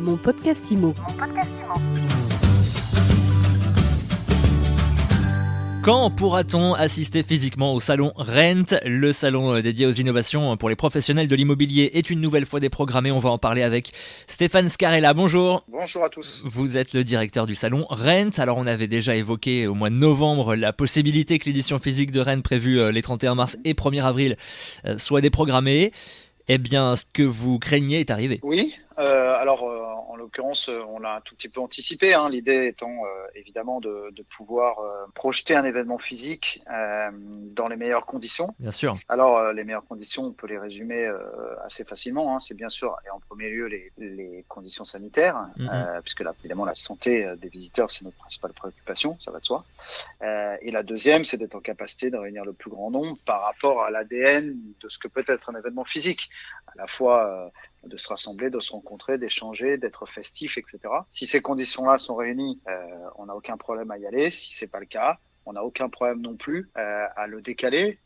Mon podcast IMO. Quand pourra-t-on assister physiquement au salon Rent? Le salon dédié aux innovations pour les professionnels de l'immobilier est une nouvelle fois déprogrammé. On va en parler avec Stéphane Scarella. Bonjour. Bonjour à tous. Vous êtes le directeur du salon Rent. Alors on avait déjà évoqué au mois de novembre la possibilité que l'édition physique de Rent prévue les 31 mars et 1er avril soit déprogrammée. Eh bien, ce que vous craigniez est arrivé. Oui, en l'occurrence, on l'a un tout petit peu anticipé. L'idée étant évidemment de pouvoir projeter un événement physique dans les meilleures conditions. Bien sûr. Alors, les meilleures conditions, on peut les résumer assez facilement. C'est bien sûr, et en premier lieu, les conditions sanitaires, puisque là, évidemment, la santé des visiteurs, c'est notre principale préoccupation, ça va de soi. Et la deuxième, c'est d'être en capacité de réunir le plus grand nombre par rapport à l'ADN de ce que peut être un événement physique, à la fois de se rassembler, de se rencontrer, d'échanger, d'être festif, etc. Si ces conditions-là sont réunies, on n'a aucun problème à y aller. Si c'est pas le cas, on n'a aucun problème non plus à le décaler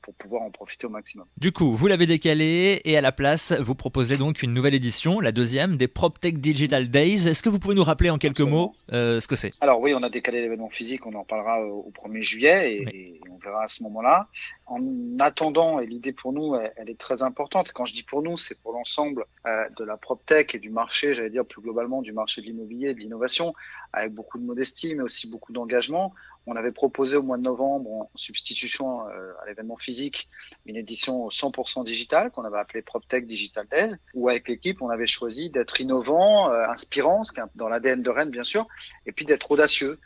pour pouvoir en profiter au maximum. Du coup, vous l'avez décalé et à la place, vous proposez donc une nouvelle édition, la deuxième, des PropTech Digital Days. Est-ce que vous pouvez nous rappeler en quelques mots ce que c'est? Alors oui, on a décalé l'événement physique, on en parlera au 1er juillet et on verra à ce moment-là. En attendant, et l'idée pour nous, elle est très importante. Quand je dis pour nous, c'est pour l'ensemble de la PropTech et du marché, j'allais dire plus globalement du marché de l'immobilier et de l'innovation, avec beaucoup de modestie, mais aussi beaucoup d'engagement. On avait proposé au mois de novembre, en substitution à l'événement physique, une édition 100% digitale qu'on avait appelée PropTech Digital Days, où avec l'équipe, on avait choisi d'être innovant, inspirant, ce qui est dans l'ADN de Rennes bien sûr, et puis d'être audacieux.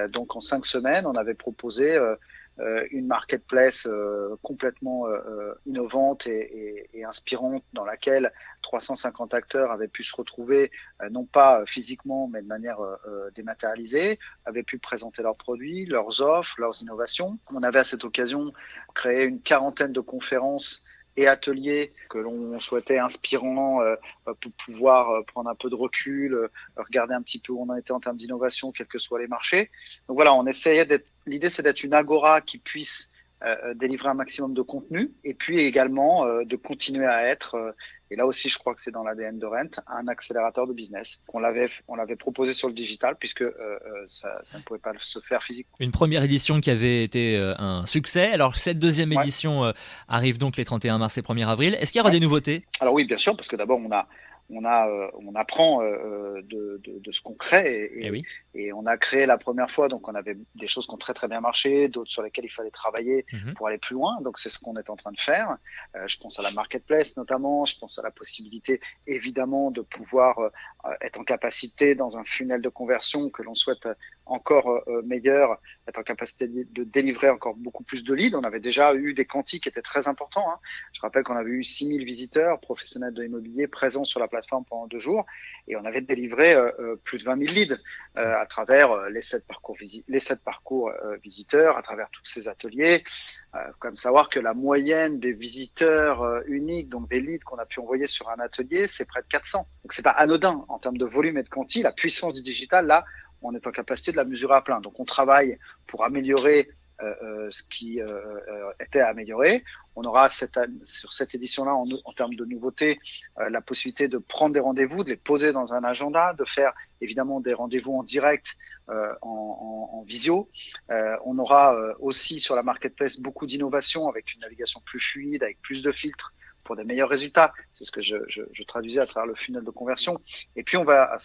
Donc en 5 semaines, on avait proposé une marketplace complètement innovante et inspirante dans laquelle 350 acteurs avaient pu se retrouver, non pas physiquement, mais de manière dématérialisée, avaient pu présenter leurs produits, leurs offres, leurs innovations. On avait à cette occasion créé une 40aine de conférences et ateliers que l'on souhaitait inspirants pour pouvoir prendre un peu de recul, regarder un petit peu où on en était en termes d'innovation, quels que soient les marchés. Donc voilà, on essayait l'idée c'est d'être une agora qui puisse délivrer un maximum de contenu et puis également de continuer à être, et là aussi je crois que c'est dans l'ADN de Rent, un accélérateur de business. On l'avait proposé sur le digital puisque ça ne pouvait pas se faire physiquement. Une première édition qui avait été un succès. Alors cette deuxième édition arrive donc les 31 mars et 1er avril. Est-ce qu'il y aura des nouveautés? Alors oui, bien sûr, parce que d'abord on apprend de ce qu'on crée et on a créé la première fois, donc on avait des choses qui ont très très bien marché, d'autres sur lesquelles il fallait travailler pour aller plus loin, donc c'est ce qu'on est en train de faire. Je pense à la marketplace notamment, je pense à la possibilité évidemment de pouvoir être en capacité dans un funnel de conversion que l'on souhaite encore meilleur, être en capacité de délivrer encore beaucoup plus de leads. On avait déjà eu des quantis qui étaient très importants. Je rappelle qu'on avait eu 6000 visiteurs professionnels de l'immobilier présents sur la plateforme pendant 2 jours et on avait délivré plus de 20 000 leads à travers les 7 parcours visiteurs, à travers tous ces ateliers. Comme savoir que la moyenne des visiteurs uniques, donc des leads qu'on a pu envoyer sur un atelier, c'est près de 400. Donc c'est pas anodin en termes de volume et de quanti. La puissance du digital, là, on est en capacité de la mesurer à plein. Donc on travaille pour améliorer ce qui était à améliorer. On aura sur cette édition-là, en termes de nouveautés, la possibilité de prendre des rendez-vous, de les poser dans un agenda, de faire évidemment des rendez-vous en direct, en visio. On aura aussi sur la marketplace beaucoup d'innovations avec une navigation plus fluide, avec plus de filtres pour des meilleurs résultats. C'est ce que je traduisais à travers le funnel de conversion. Et puis, on va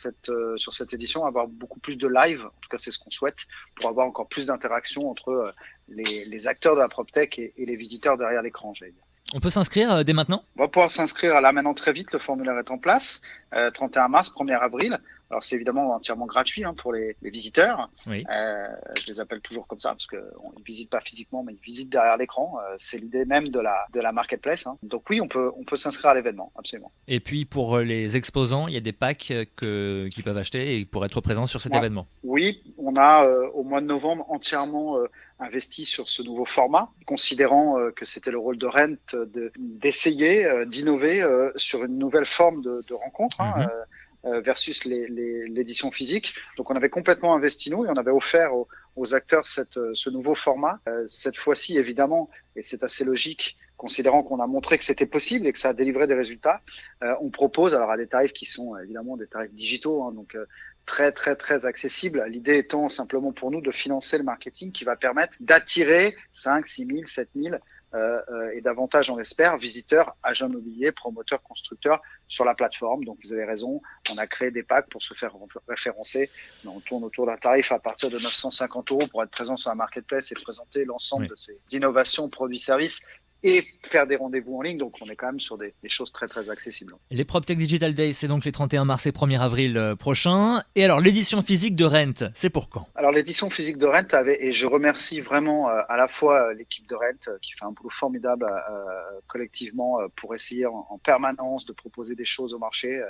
sur cette édition avoir beaucoup plus de live. En tout cas, c'est ce qu'on souhaite pour avoir encore plus d'interaction entre les acteurs de la PropTech et les visiteurs derrière l'écran, j'allais dire. On peut s'inscrire dès maintenant? On va pouvoir s'inscrire là maintenant très vite. Le formulaire est en place. 31 mars, 1er avril. Alors, c'est évidemment entièrement gratuit pour les visiteurs. Oui. Je les appelle toujours comme ça parce qu'ils ne visitent pas physiquement, mais ils visitent derrière l'écran. C'est l'idée même de la marketplace. Donc oui, on peut s'inscrire à l'événement, absolument. Et puis, pour les exposants, il y a des packs qu'ils peuvent acheter et pour être présents sur cet événement. Oui, on a au mois de novembre entièrement investi sur ce nouveau format, considérant que c'était le rôle de Rent d'essayer, d'innover sur une nouvelle forme de rencontre. versus l'édition physique. Donc on avait complètement investi nous et on avait offert aux acteurs ce nouveau format. Cette fois-ci, évidemment, et c'est assez logique, considérant qu'on a montré que c'était possible et que ça a délivré des résultats, on propose alors à des tarifs qui sont évidemment des tarifs digitaux, hein, donc très très très accessible. L'idée étant simplement pour nous de financer le marketing qui va permettre d'attirer 5, 6 000, 7 000 et davantage, on espère, visiteurs, agents immobiliers, promoteurs, constructeurs sur la plateforme. Donc vous avez raison, on a créé des packs pour se faire référencer. On tourne autour d'un tarif à partir de 950 € pour être présent sur la marketplace et présenter l'ensemble de ces innovations, produits, services et faire des rendez-vous en ligne. Donc on est quand même sur des choses très très accessibles. Les PropTech Digital Days, c'est donc les 31 mars et 1er avril prochains. Et alors l'édition physique de Rent, c'est pour quand? Alors l'édition physique de Rent et je remercie vraiment à la fois l'équipe de Rent qui fait un boulot formidable collectivement pour essayer en permanence de proposer des choses au marché.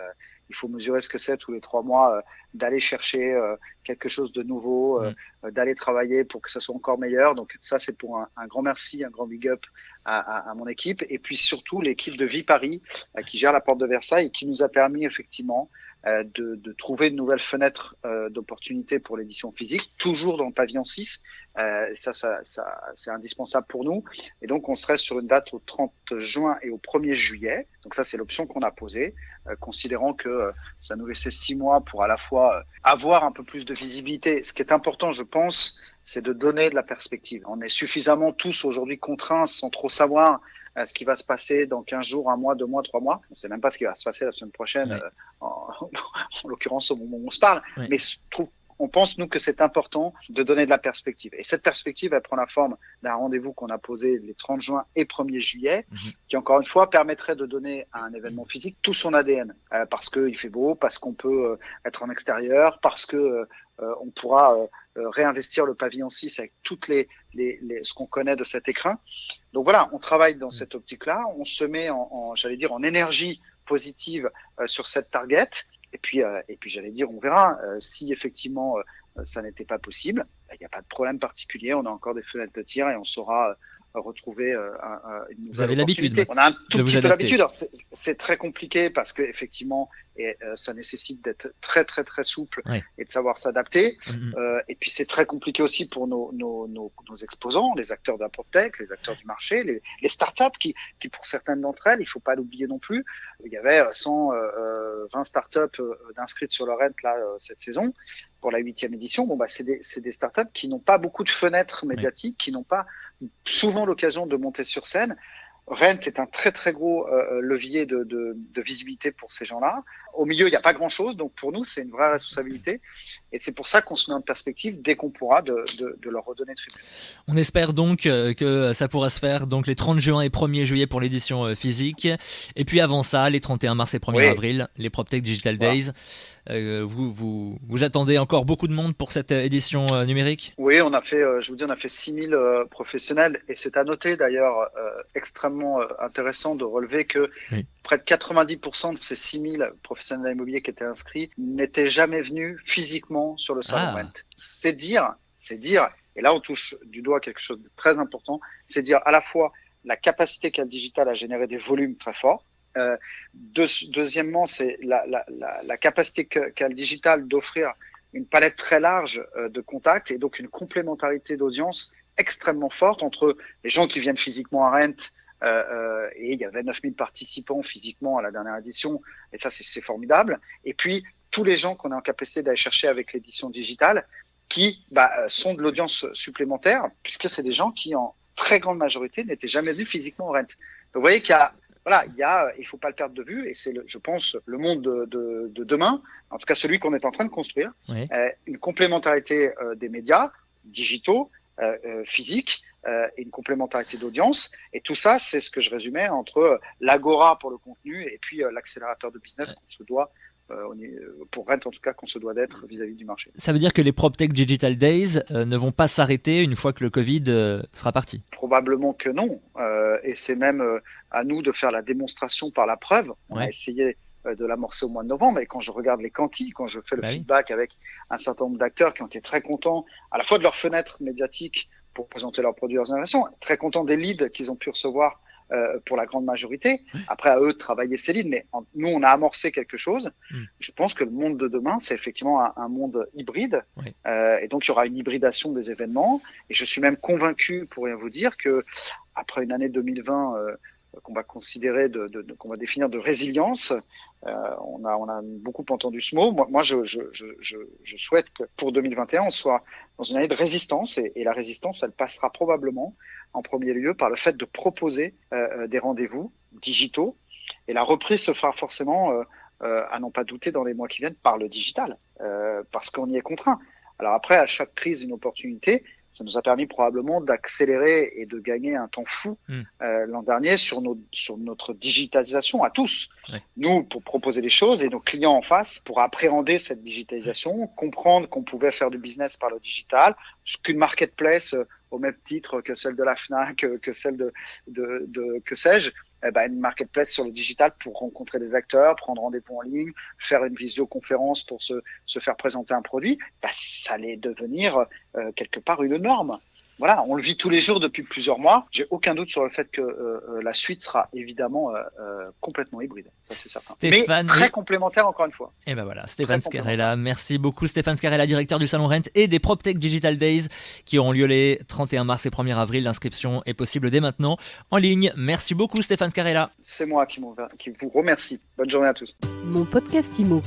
Il faut mesurer ce que c'est tous les 3 mois, d'aller chercher quelque chose de nouveau, d'aller travailler pour que ça soit encore meilleur. Donc ça, c'est pour un grand merci, un grand big up à mon équipe. Et puis surtout l'équipe de Vie Paris qui gère la porte de Versailles et qui nous a permis effectivement de trouver une nouvelle fenêtre d'opportunité pour l'édition physique, toujours dans le pavillon 6. Ça, c'est indispensable pour nous. Et donc, on serait sur une date au 30 juin et au 1er juillet. Donc ça, c'est l'option qu'on a posée, considérant que ça nous laissait 6 mois pour à la fois avoir un peu plus de visibilité. Ce qui est important, je pense, c'est de donner de la perspective. On est suffisamment tous aujourd'hui contraints sans trop savoir ce qui va se passer dans 15 jours, 1 mois, 2 mois, 3 mois. On ne sait même pas ce qui va se passer la semaine prochaine, en l'occurrence au moment où on se parle. Mais on pense, nous, que c'est important de donner de la perspective. Et cette perspective, elle prend la forme d'un rendez-vous qu'on a posé les 30 juin et 1er juillet, qui, encore une fois, permettrait de donner à un événement physique tout son ADN. Parce qu'il fait beau, parce qu'on peut être en extérieur, parce que on pourra réinvestir le pavillon 6 avec toutes ce qu'on connaît de cet écrin. Donc voilà, on travaille dans cette optique-là. On se met j'allais dire, en énergie positive sur cette target. Et puis j'allais dire, on verra si effectivement ça n'était pas possible. Il n'y a pas de problème particulier. On a encore des fenêtres de tir et on saura retrouver une nouvelle. Vous avez l'habitude. On a un tout petit peu l'habitude. C'est très compliqué parce que effectivement, ça nécessite d'être très très très souple et de savoir s'adapter. Et puis c'est très compliqué aussi pour nos exposants, les acteurs de la PropTech, les acteurs du marché, les startups qui pour certaines d'entre elles, il faut pas l'oublier non plus. Il y avait 120 startups d'inscrites sur le Rent là cette saison pour la 8e édition. Bon c'est des startups qui n'ont pas beaucoup de fenêtres médiatiques, qui n'ont pas souvent l'occasion de monter sur scène. Rent est un très très gros levier de visibilité pour ces gens-là. Au milieu, il n'y a pas grand-chose, donc pour nous, c'est une vraie responsabilité. Et c'est pour ça qu'on se met en perspective dès qu'on pourra de leur redonner tribut. On espère donc que ça pourra se faire donc les 30 juin et 1er juillet pour l'édition physique. Et puis avant ça, les 31 mars et 1er avril, les PropTech Digital Days. Vous attendez encore beaucoup de monde pour cette édition numérique? Oui, on a fait 6 000 professionnels et c'est à noter d'ailleurs extrêmement intéressant de relever que près de 90% de ces 6 000 professionnels immobiliers qui étaient inscrits n'étaient jamais venus physiquement sur le salon Rent. C'est dire, et là on touche du doigt quelque chose de très important, c'est dire à la fois la capacité qu'a le digital à générer des volumes très forts. Deuxièmement, c'est la capacité qu'a le digital d'offrir une palette très large de contacts et donc une complémentarité d'audience extrêmement forte entre les gens qui viennent physiquement à Rent et il y avait 9000 participants physiquement à la dernière édition et ça c'est formidable. Et puis tous les gens qu'on est en capacité d'aller chercher avec l'édition digitale qui sont de l'audience supplémentaire puisque c'est des gens qui en très grande majorité n'étaient jamais venus physiquement au Rent. Donc vous voyez qu'il y a, il faut pas le perdre de vue et c'est je pense le monde de demain, en tout cas celui qu'on est en train de construire, une complémentarité des médias digitaux, physiques, et une complémentarité d'audience. Et tout ça, c'est ce que je résumais entre l'agora pour le contenu et puis l'accélérateur de business qu'on se doit, pour Rent en tout cas, qu'on se doit d'être vis-à-vis du marché. Ça veut dire que les PropTech Digital Days ne vont pas s'arrêter une fois que le Covid sera parti? Probablement que non. Et c'est même à nous de faire la démonstration par la preuve. On a essayé de l'amorcer au mois de novembre, et quand je regarde les quantis, quand je fais le feedback avec un certain nombre d'acteurs qui ont été très contents à la fois de leur fenêtre médiatique pour présenter leurs produits et leurs innovations, très contents des leads qu'ils ont pu recevoir pour la grande majorité. Après, à eux de travailler ces lignes, mais nous, on a amorcé quelque chose. Je pense que le monde de demain, c'est effectivement un monde hybride. Et donc, il y aura une hybridation des événements. Et je suis même convaincu, pour rien vous dire, que après une année 2020 qu'on va considérer, qu'on va définir de résilience, on a beaucoup entendu ce mot. Moi, je souhaite que pour 2021, on soit dans une année de résistance. Et la résistance, elle passera probablement en premier lieu par le fait de proposer des rendez-vous digitaux. Et la reprise se fera forcément, à n'en pas douter, dans les mois qui viennent, par le digital, parce qu'on y est contraint. Alors après, à chaque crise, une opportunité. Ça nous a permis probablement d'accélérer et de gagner un temps fou l'an dernier sur notre digitalisation à tous. Nous, pour proposer les choses, et nos clients en face, pour appréhender cette digitalisation, comprendre qu'on pouvait faire du business par le digital, qu'une marketplace, au même titre que celle de la Fnac, que celle que sais-je, une marketplace sur le digital pour rencontrer des acteurs, prendre rendez-vous en ligne, faire une visioconférence pour se faire présenter un produit, ça allait devenir quelque part une norme. Voilà, on le vit tous les jours depuis plusieurs mois. J'ai aucun doute sur le fait que la suite sera évidemment complètement hybride. Ça, c'est certain. Stéphane, mais très complémentaire, encore une fois. Et ben voilà, Stéphane Scarella. Merci beaucoup, Stéphane Scarella, directeur du Salon Rent et des PropTech Digital Days qui auront lieu les 31 mars et 1er avril. L'inscription est possible dès maintenant en ligne. Merci beaucoup, Stéphane Scarella. C'est moi qui vous remercie. Bonne journée à tous. Mon podcast IMO.